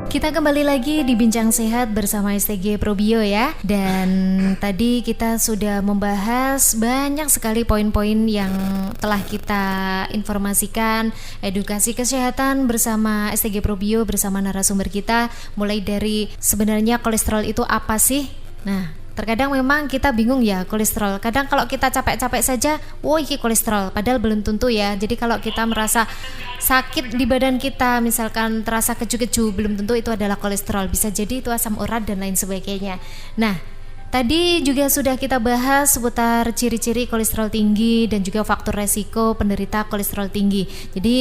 Kita kembali lagi di Bincang Sehat bersama STG Probio ya. Dan tadi kita sudah membahas banyak sekali poin-poin yang telah kita informasikan, edukasi kesehatan bersama STG Probio bersama narasumber kita. Mulai dari sebenarnya kolesterol itu apa sih? Nah, terkadang memang kita bingung ya kolesterol. Kadang kalau kita capek-capek saja, ini kolesterol, padahal belum tentu ya. Jadi kalau kita merasa sakit di badan kita, misalkan terasa keju-keju, belum tentu itu adalah kolesterol. Bisa jadi itu asam urat dan lain sebagainya. Nah, tadi juga sudah kita bahas seputar ciri-ciri kolesterol tinggi dan juga faktor resiko penderita kolesterol tinggi. Jadi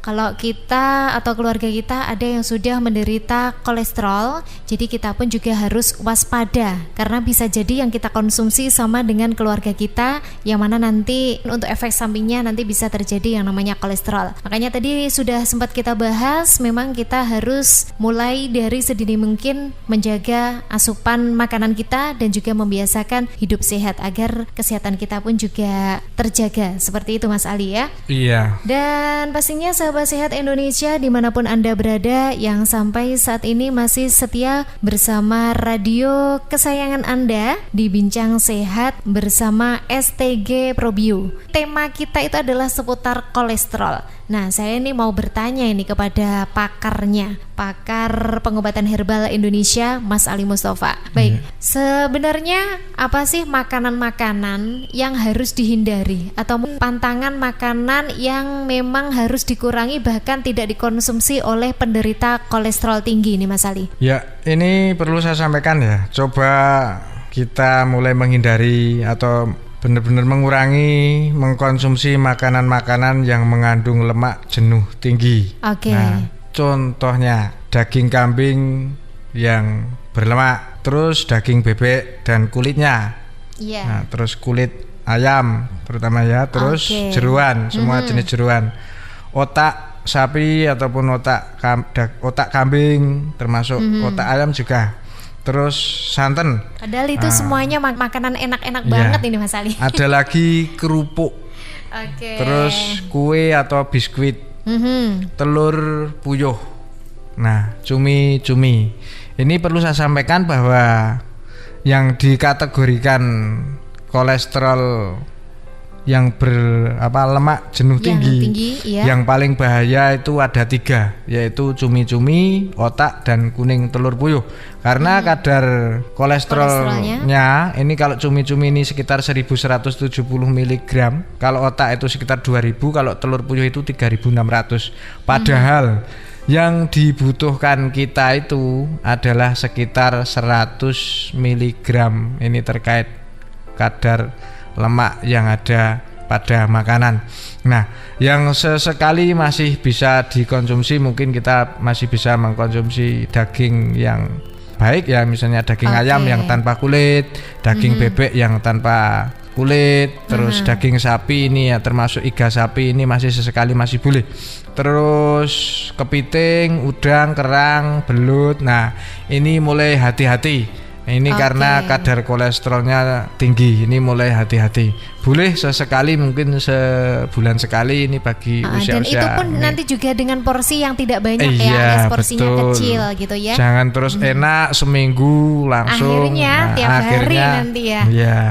kalau kita atau keluarga kita ada yang sudah menderita kolesterol, jadi kita pun juga harus waspada karena bisa jadi yang kita konsumsi sama dengan keluarga kita, yang mana nanti untuk efek sampingnya nanti bisa terjadi yang namanya kolesterol. Makanya tadi sudah sempat kita bahas, memang kita harus mulai dari sedini mungkin menjaga asupan makanan kita dan juga membiasakan hidup sehat agar kesehatan kita pun juga terjaga. Seperti itu Mas Ali ya? Iya. Dan pastinya sahabat sehat Indonesia dimanapun Anda berada yang sampai saat ini masih setia bersama radio kesayangan Anda di Bincang Sehat bersama STG Probio. Tema kita itu adalah seputar kolesterol. Nah, saya ini mau bertanya ini kepada pakarnya, pakar pengobatan herbal Indonesia, Mas Ali Mustafa. Baik, sebenarnya apa sih makanan-makanan yang harus dihindari atau pantangan makanan yang memang harus dikurangi bahkan tidak dikonsumsi oleh penderita kolesterol tinggi ini Mas Ali? Ya, ini perlu saya sampaikan ya. Coba kita mulai menghindari atau benar-benar mengurangi mengkonsumsi makanan-makanan yang mengandung lemak jenuh tinggi. Oke. Nah, contohnya daging kambing yang berlemak, terus daging bebek dan kulitnya. Iya. Nah, terus kulit ayam terutama ya, terus jeroan, semua jenis jeroan. Otak sapi ataupun otak kambing termasuk otak ayam juga. Terus santan. Padahal itu semuanya makanan enak-enak banget ini Mas Ali. Ada lagi kerupuk. Terus kue atau biskuit. Telur puyuh. Nah, cumi-cumi. Ini perlu saya sampaikan bahwa yang dikategorikan kolesterol yang lemak jenuh tinggi iya. Yang paling bahaya itu ada 3, yaitu cumi-cumi, otak, dan kuning telur puyuh. Karena kadar kolesterolnya ini kalau cumi-cumi ini sekitar 1170 mg, kalau otak itu sekitar 2000, kalau telur puyuh itu 3600. Padahal yang dibutuhkan kita itu adalah sekitar 100 mg. Ini terkait kadar lemak yang ada pada makanan. Nah, yang sesekali masih bisa dikonsumsi, mungkin kita masih bisa mengkonsumsi daging yang baik ya, misalnya daging ayam yang tanpa kulit, daging bebek yang tanpa kulit, terus daging sapi ini ya, termasuk iga sapi ini masih sesekali masih boleh. Terus kepiting, udang, kerang, belut. Nah, ini mulai hati-hati. Ini karena kadar kolesterolnya tinggi, ini mulai hati-hati. Boleh sesekali, mungkin sebulan sekali ini bagi usia-usia. Dan itu pun ini nanti juga dengan porsi yang tidak banyak ya, porsinya betul. Kecil gitu ya. Jangan terus enak seminggu langsung. Akhirnya tiap hari nanti ya. Iya.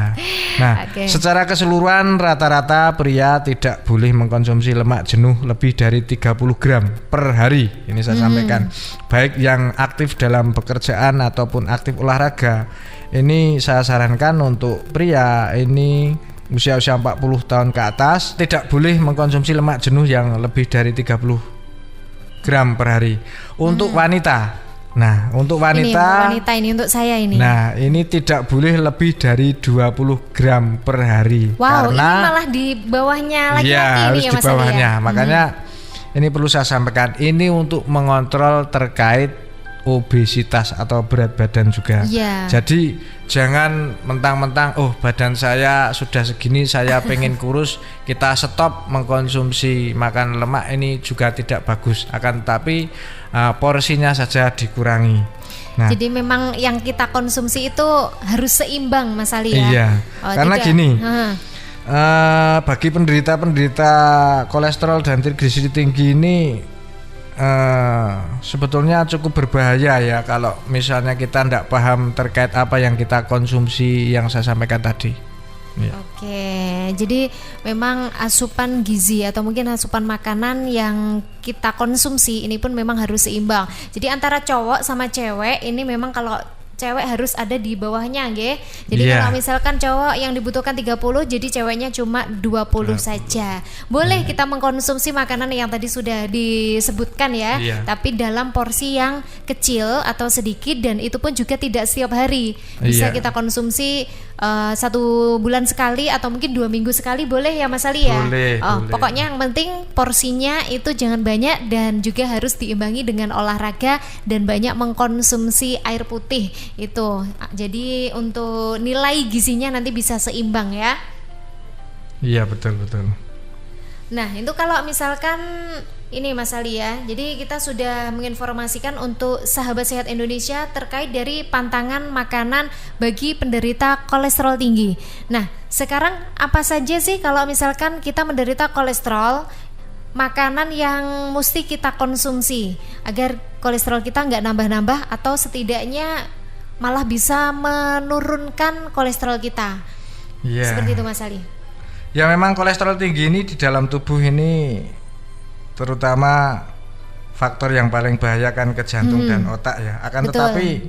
Nah, secara keseluruhan rata-rata pria tidak boleh mengkonsumsi lemak jenuh lebih dari 30 gram per hari. Ini saya sampaikan. Baik yang aktif dalam pekerjaan ataupun aktif olahraga. Ini saya sarankan untuk pria ini usia-usia 40 tahun ke atas tidak boleh mengkonsumsi lemak jenuh yang lebih dari 30 gram per hari. Untuk wanita, nah untuk wanita ini untuk saya ini. Nah, ini tidak boleh lebih dari 20 gram per hari. Wow, karena ini malah di bawahnya laki-laki ini harus ya di Mas bawahnya. Ali ya? Makanya ini perlu saya sampaikan, ini untuk mengontrol terkait obesitas atau berat badan juga. Jadi jangan mentang-mentang badan saya sudah segini, saya pengen kurus, kita stop mengkonsumsi makan lemak, ini juga tidak bagus. Akan tetapi porsinya saja dikurangi. Nah, jadi memang yang kita konsumsi itu harus seimbang Mas Ali ya. Iya. Karena gini, bagi penderita kolesterol dan trigliserid tinggi ini sebetulnya cukup berbahaya ya kalau misalnya kita tidak paham terkait apa yang kita konsumsi yang saya sampaikan tadi. Ya. Oke, jadi memang asupan gizi atau mungkin asupan makanan yang kita konsumsi ini pun memang harus seimbang. Jadi antara cowok sama cewek ini memang kalau cewek harus ada di bawahnya, nggih. Jadi kalau misalkan cowok yang dibutuhkan 30, jadi ceweknya cuma 20 saja. Boleh kita mengkonsumsi makanan yang tadi sudah disebutkan ya, tapi dalam porsi yang kecil atau sedikit, dan itu pun juga tidak setiap hari. Bisa kita konsumsi 1 bulan sekali atau mungkin 2 minggu sekali, boleh ya Mas Ali ya? Boleh. Pokoknya yang penting porsinya itu jangan banyak dan juga harus diimbangi dengan olahraga dan banyak mengkonsumsi air putih. Itu jadi untuk nilai gizinya nanti bisa seimbang ya. Iya, betul. Nah, itu kalau misalkan ini Mas Ali ya. Jadi kita sudah menginformasikan untuk sahabat sehat Indonesia terkait dari pantangan makanan bagi penderita kolesterol tinggi. Nah, sekarang apa saja sih kalau misalkan kita menderita kolesterol, makanan yang mesti kita konsumsi agar kolesterol kita nggak nambah-nambah atau setidaknya malah bisa menurunkan kolesterol kita. Seperti itu Mas Ali. Ya, memang kolesterol tinggi ini di dalam tubuh ini terutama faktor yang paling bahaya kan ke jantung dan otak ya. Akan tetapi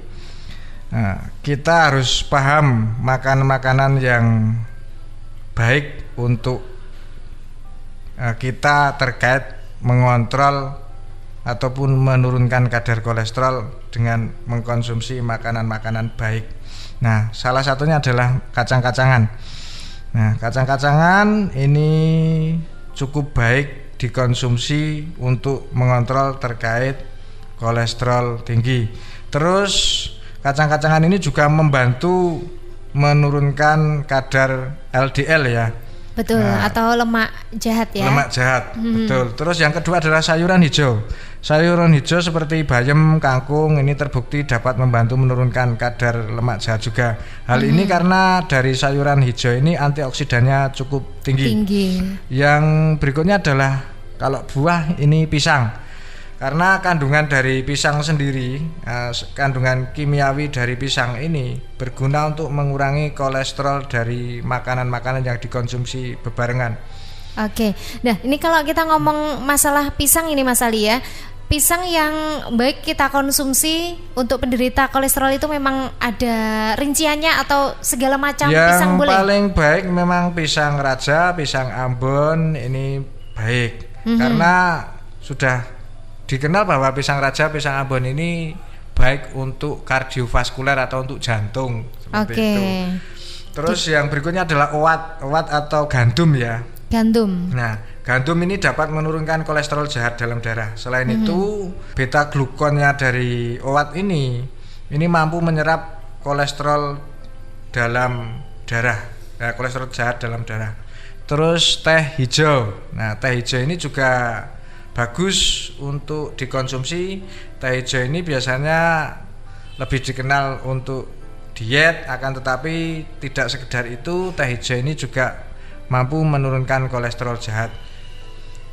kita harus paham makanan-makanan yang baik untuk kita terkait mengontrol ataupun menurunkan kadar kolesterol dengan mengkonsumsi makanan-makanan baik. Nah, salah satunya adalah kacang-kacangan. Nah, kacang-kacangan ini cukup baik dikonsumsi untuk mengontrol terkait kolesterol tinggi. Terus kacang-kacangan ini juga membantu menurunkan kadar LDL ya. Betul, atau lemak jahat ya. Lemak jahat, betul. Terus yang kedua adalah sayuran hijau. Sayuran hijau seperti bayam, kangkung ini terbukti dapat membantu menurunkan kadar lemak jahat juga. Hal ini karena dari sayuran hijau ini antioksidannya cukup tinggi. Yang berikutnya adalah kalau buah ini pisang. Karena kandungan dari pisang sendiri, kandungan kimiawi dari pisang ini berguna untuk mengurangi kolesterol dari makanan-makanan yang dikonsumsi bebarengan. Oke, nah ini kalau kita ngomong masalah pisang ini Mas Ali ya, pisang yang baik kita konsumsi untuk penderita kolesterol itu memang ada rinciannya atau segala macam pisang boleh? Yang paling baik memang pisang raja, pisang Ambon ini baik, karena sudah dikenal bahwa pisang raja, pisang Ambon ini baik untuk kardiovaskuler atau untuk jantung seperti itu. Terus yang berikutnya adalah owat atau gandum ya. Gandum. Nah, gandum ini dapat menurunkan kolesterol jahat dalam darah. Selain itu, beta glukonnya dari owat ini mampu menyerap kolesterol dalam darah, kolesterol jahat dalam darah. Terus teh hijau. Nah, teh hijau ini juga bagus untuk dikonsumsi. Teh hijau ini biasanya lebih dikenal untuk diet, akan tetapi tidak sekedar itu, teh hijau ini juga mampu menurunkan kolesterol jahat.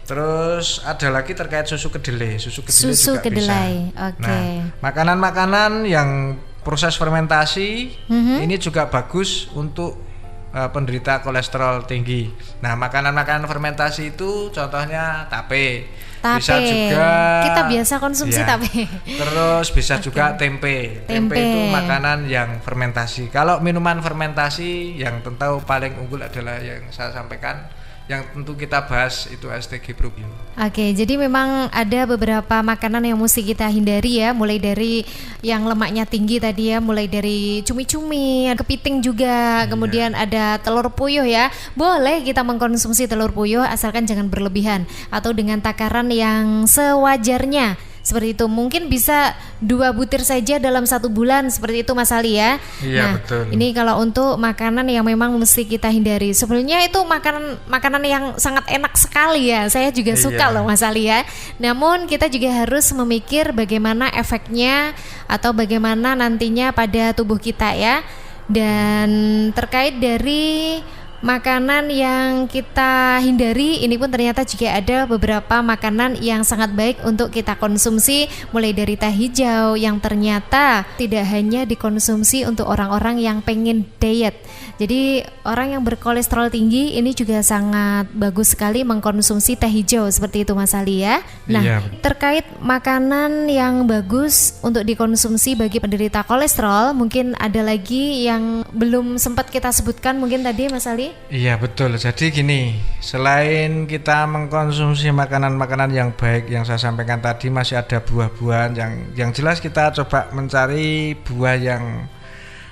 Terus ada lagi terkait susu kedelai. Susu juga kedelai. Bisa. Nah, makanan-makanan yang proses fermentasi ini juga bagus untuk penderita kolesterol tinggi. Nah, makanan-makanan fermentasi itu contohnya tape. Bisa juga kita biasa konsumsi tape. Terus bisa juga tempe. Tempe itu makanan yang fermentasi. Kalau minuman fermentasi yang tentu paling unggul adalah yang saya sampaikan, yang tentu kita bahas itu STG Probio. Oke, jadi memang ada beberapa makanan yang mesti kita hindari ya, mulai dari yang lemaknya tinggi tadi ya, mulai dari cumi-cumi, kepiting juga, kemudian ada telur puyuh ya. Boleh kita mengkonsumsi telur puyuh asalkan jangan berlebihan atau dengan takaran yang sewajarnya. Seperti itu, mungkin bisa 2 butir saja dalam 1 bulan, seperti itu Mas Ali ya. Iya, betul. Ini kalau untuk makanan yang memang mesti kita hindari. Sebenarnya itu makanan yang sangat enak sekali ya. Saya juga suka loh Mas Ali ya. Namun kita juga harus memikir bagaimana efeknya atau bagaimana nantinya pada tubuh kita ya. Dan terkait dari makanan yang kita hindari, ini pun ternyata juga ada beberapa makanan yang sangat baik untuk kita konsumsi, mulai dari teh hijau yang ternyata tidak hanya dikonsumsi untuk orang-orang yang pengen diet. Jadi orang yang berkolesterol tinggi ini juga sangat bagus sekali mengkonsumsi teh hijau seperti itu Mas Ali ya. Nah, Iya. terkait makanan yang bagus untuk dikonsumsi bagi penderita kolesterol, mungkin ada lagi yang belum sempat kita sebutkan mungkin tadi Mas Ali? Iya betul. Jadi gini, selain kita mengkonsumsi makanan-makanan yang baik yang saya sampaikan tadi, masih ada buah-buahan yang jelas kita coba mencari buah yang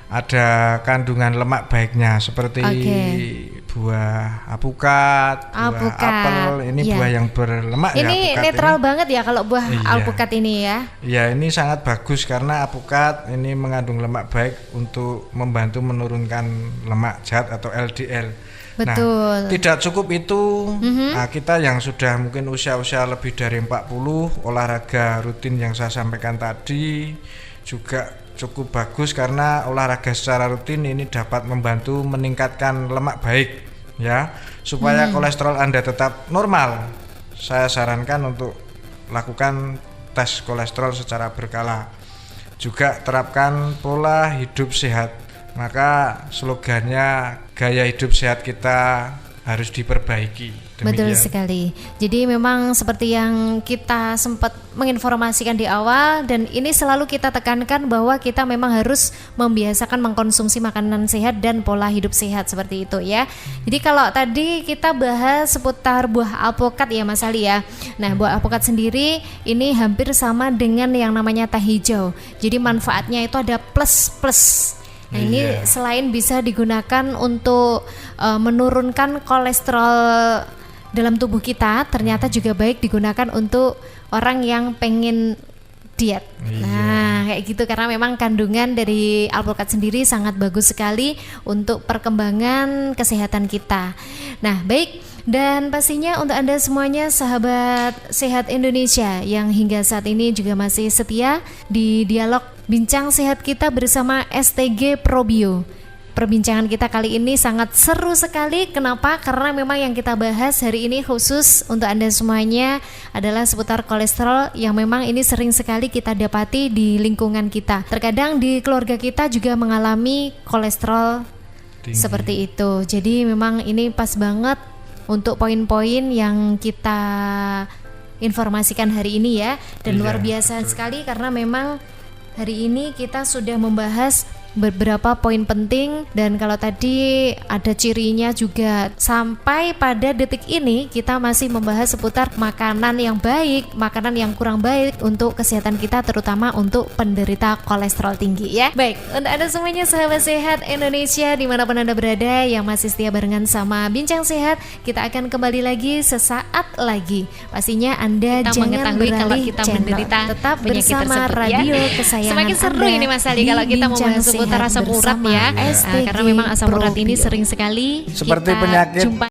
ada kandungan lemak baiknya, seperti buah apukat, buah apel. Ini buah yang berlemak ya. Ini netral banget ya kalau buah alpukat ini ya. Iya, ini sangat bagus karena apukat ini mengandung lemak baik untuk membantu menurunkan lemak jahat atau LDL. Betul. Nah, tidak cukup itu, nah, kita yang sudah mungkin usia-usia lebih dari 40, olahraga rutin yang saya sampaikan tadi juga cukup bagus karena olahraga secara rutin ini dapat membantu meningkatkan lemak baik ya, supaya kolesterol Anda tetap normal. Saya sarankan untuk lakukan tes kolesterol secara berkala. Juga terapkan pola hidup sehat. Maka slogannya gaya hidup sehat kita harus diperbaiki. Demikian. Betul sekali. Jadi memang seperti yang kita sempat menginformasikan di awal, dan ini selalu kita tekankan bahwa kita memang harus membiasakan mengkonsumsi makanan sehat dan pola hidup sehat seperti itu ya. Jadi kalau tadi kita bahas seputar buah alpukat ya Mas Ali ya. Nah, buah alpukat sendiri ini hampir sama dengan yang namanya teh hijau. Jadi manfaatnya itu ada plus-plus. Nah, ini selain bisa digunakan untuk menurunkan kolesterol dalam tubuh kita, ternyata juga baik digunakan untuk orang yang pengen diet. Nah, kayak gitu, karena memang kandungan dari alpukat sendiri sangat bagus sekali untuk perkembangan kesehatan kita. Nah, baik. Dan pastinya untuk Anda semuanya sahabat Sehat Indonesia yang hingga saat ini juga masih setia di dialog Bincang Sehat kita bersama STG Probio. Perbincangan kita kali ini sangat seru sekali. Kenapa? Karena memang yang kita bahas hari ini khusus untuk Anda semuanya adalah seputar kolesterol yang memang ini sering sekali kita dapati di lingkungan kita. Terkadang di keluarga kita juga mengalami kolesterol tinggi seperti itu. Jadi memang ini pas banget untuk poin-poin yang kita informasikan hari ini ya. Dan luar biasa sekali karena memang hari ini kita sudah membahas beberapa poin penting, dan kalau tadi ada cirinya juga sampai pada detik ini kita masih membahas seputar makanan yang baik, makanan yang kurang baik untuk kesehatan kita, terutama untuk penderita kolesterol tinggi ya. Baik, untuk Anda semuanya sahabat Sehat Indonesia dimanapun Anda berada yang masih setia barengan sama Bincang Sehat, kita akan kembali lagi sesaat lagi. Pastinya Anda kita jangan beralih kalau kita channel, menderita tetap bersama radio kesayangan Semakin seru Anda ini Mas Ali kalau kita membahas seputar asam urat ya, karena memang asam urat ini sering sekali seperti kita penyakit jumpa